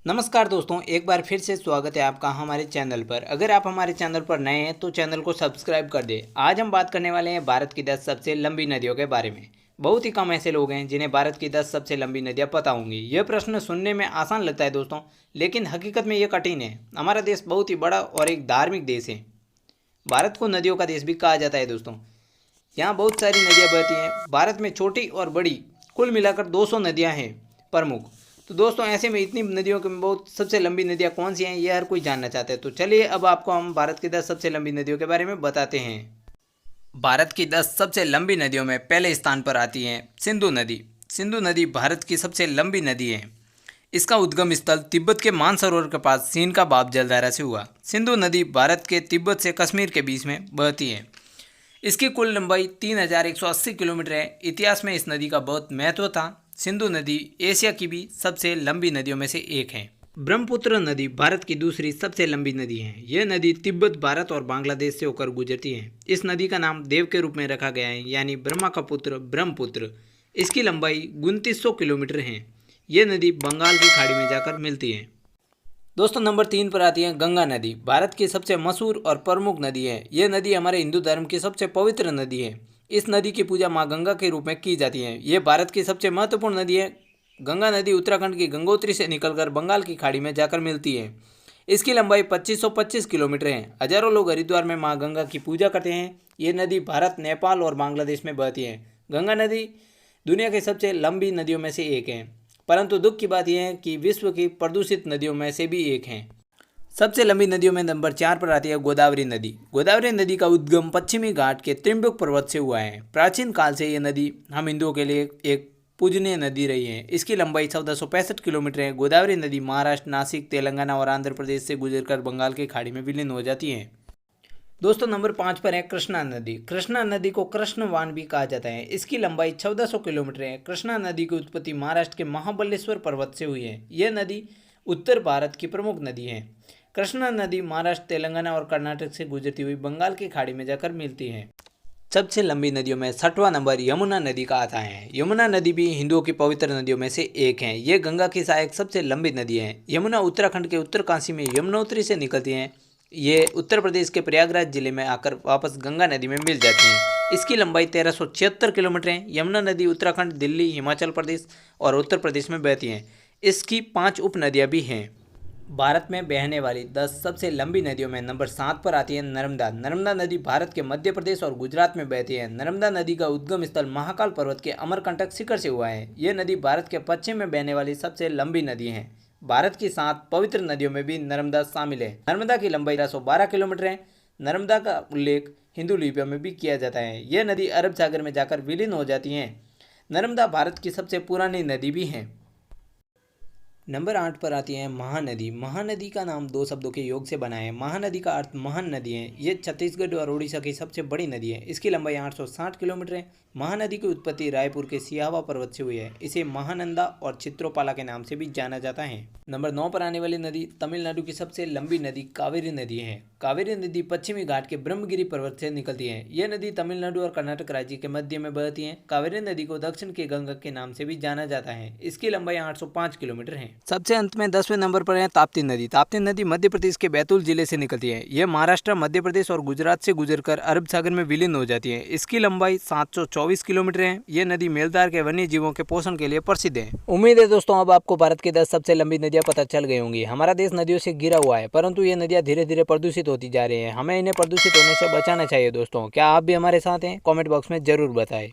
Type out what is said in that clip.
नमस्कार दोस्तों, एक बार फिर से स्वागत है आपका हमारे चैनल पर। अगर आप हमारे चैनल पर नए हैं तो चैनल को सब्सक्राइब कर दें। आज हम बात करने वाले हैं भारत की 10 सबसे लंबी नदियों के बारे में। बहुत ही कम ऐसे लोग हैं जिन्हें भारत की 10 सबसे लंबी नदियां पता होंगी। यह प्रश्न सुनने में आसान लगता है दोस्तों, लेकिन हकीकत में यह कठिन है। हमारा देश बहुत ही बड़ा और एक धार्मिक देश है। भारत को नदियों का देश भी कहा जाता है दोस्तों। यहाँ बहुत सारी नदियाँ बहती हैं। भारत में छोटी और बड़ी कुल मिलाकर 200 नदियाँ हैं प्रमुख। तो दोस्तों, ऐसे में इतनी नदियों के बहुत सबसे लंबी नदियाँ कौन सी हैं, ये हर कोई जानना चाहता है। तो चलिए अब आपको हम भारत की 10 सबसे लंबी नदियों के बारे में बताते हैं। भारत की 10 सबसे लंबी नदियों में पहले स्थान पर आती है सिंधु नदी। सिंधु नदी भारत की सबसे लंबी नदी है। इसका उद्गम स्थल तिब्बत के मानसरोवर के पास सीन का बाप जलधारा से हुआ। सिंधु नदी भारत के तिब्बत से कश्मीर के बीच में बहती है। इसकी कुल लंबाई 3180 किलोमीटर है। इतिहास में इस नदी का बहुत महत्व था। सिंधु नदी एशिया की भी सबसे लंबी नदियों में से एक है। ब्रह्मपुत्र नदी भारत की दूसरी सबसे लंबी नदी है। यह नदी तिब्बत, भारत और बांग्लादेश से होकर गुजरती है। इस नदी का नाम देव के रूप में रखा गया है, यानी ब्रह्मा का पुत्र ब्रह्मपुत्र। इसकी लंबाई 2900 किलोमीटर है। यह नदी बंगाल की खाड़ी में जाकर मिलती है। दोस्तों, नंबर 3 पर आती है गंगा नदी। भारत की सबसे मशहूर और प्रमुख नदी है। यह नदी हमारे हिंदू धर्म की सबसे पवित्र नदी है। इस नदी की पूजा माँ गंगा के रूप में की जाती है। ये भारत की सबसे महत्वपूर्ण नदी है। गंगा नदी उत्तराखंड की गंगोत्री से निकलकर बंगाल की खाड़ी में जाकर मिलती है। इसकी लंबाई 2525 किलोमीटर है। हजारों लोग हरिद्वार में माँ गंगा की पूजा करते हैं। ये नदी भारत, नेपाल और बांग्लादेश में बहती है। गंगा नदी दुनिया की सबसे लंबी नदियों में से एक है, परंतु दुख की बात यह है कि विश्व की प्रदूषित नदियों में से भी एक है। सबसे लंबी नदियों में नंबर 4 पर आती है गोदावरी नदी। गोदावरी नदी का उद्गम पश्चिमी घाट के त्रिम्बक पर्वत से हुआ है। प्राचीन काल से यह नदी हम हिंदुओं के लिए एक पूजनीय नदी रही है। इसकी लंबाई 1465 किलोमीटर है। गोदावरी नदी महाराष्ट्र, नासिक, तेलंगाना और आंध्र प्रदेश से गुजरकर बंगाल की खाड़ी में विलीन हो जाती है। दोस्तों, नंबर 5 पर है कृष्णा नदी। कृष्णा नदी को कृष्णवान भी कहा जाता है। इसकी लंबाई 1400 किलोमीटर है। कृष्णा नदी की उत्पत्ति महाराष्ट्र के महाबलेश्वर पर्वत से हुई है। यह नदी उत्तर भारत की प्रमुख नदी है। कृष्णा नदी महाराष्ट्र, तेलंगाना और कर्नाटक से गुजरती हुई बंगाल की खाड़ी में जाकर मिलती है। सबसे लंबी नदियों में 6वां नंबर यमुना नदी का आता है। यमुना नदी भी हिंदुओं की पवित्र नदियों में से एक है। ये गंगा की सहायक सबसे लंबी नदी है। यमुना उत्तराखंड के उत्तरकाशी में यमुनोत्री से निकलती है। ये उत्तर प्रदेश के प्रयागराज जिले में आकर वापस गंगा नदी में मिल जाती हैं। इसकी लंबाई 1376 किलोमीटर है। यमुना नदी उत्तराखंड, दिल्ली, हिमाचल प्रदेश और उत्तर प्रदेश में बहती हैं। इसकी 5 उपनदियाँ भी हैं। भारत में बहने वाली 10 सबसे लंबी नदियों में नंबर 7 पर आती है नर्मदा। नर्मदा नदी भारत के मध्य प्रदेश और गुजरात में बहती है। नर्मदा नदी का उद्गम स्थल महाकाल पर्वत के अमरकंटक शिखर से हुआ है। यह नदी भारत के पश्चिम में बहने वाली सबसे लंबी नदी है। भारत की 7 पवित्र नदियों में भी नर्मदा शामिल है। नर्मदा की लंबाई 1312 किलोमीटर है। नर्मदा का उल्लेख हिंदू लिपियों में भी किया जाता है। यह नदी अरब सागर में जाकर विलीन हो जाती है। नर्मदा भारत की सबसे पुरानी नदी भी है। नंबर 8 पर आती है महानदी। महानदी का नाम 2 शब्दों के योग से बना है। महानदी का अर्थ महान नदी है। ये छत्तीसगढ़ और उड़ीसा की सबसे बड़ी नदी है। इसकी लंबाई 860 किलोमीटर है। महानदी की उत्पत्ति रायपुर के सियावा पर्वत से हुई है। इसे महानंदा और चित्रोपाला के नाम से भी जाना जाता है। नंबर 9 पर आने वाली नदी तमिलनाडु की सबसे लंबी नदी कावेरी नदी है। कावेरी नदी पश्चिमी घाट के ब्रह्मगिरी पर्वत से निकलती है। यह नदी तमिलनाडु और कर्नाटक राज्य के मध्य में बहती है। कावेरी नदी को दक्षिण की गंगा के नाम से भी जाना जाता है। इसकी लंबाई 805 किलोमीटर है। सबसे अंत में 10वें नंबर पर है ताप्ती नदी। ताप्ती नदी मध्य प्रदेश के बैतूल जिले से निकलती है। यह महाराष्ट्र, मध्य प्रदेश और गुजरात से गुजरकर अरब सागर में विलीन हो जाती है। इसकी लंबाई 724 किलोमीटर है। यह नदी मेलदार के वन्य जीवों के पोषण के लिए प्रसिद्ध है। उम्मीद है दोस्तों अब आपको भारत की 10 सबसे लंबी नदियां पता चल गई होंगी। हमारा देश नदियों से घिरा हुआ है, परंतु ये नदियां धीरे धीरे प्रदूषित होती जा रही हैं। हमें इन्हें प्रदूषित होने से बचाना चाहिए। दोस्तों, क्या आप भी हमारे साथ हैं? कमेंट बॉक्स में जरूर बताएं।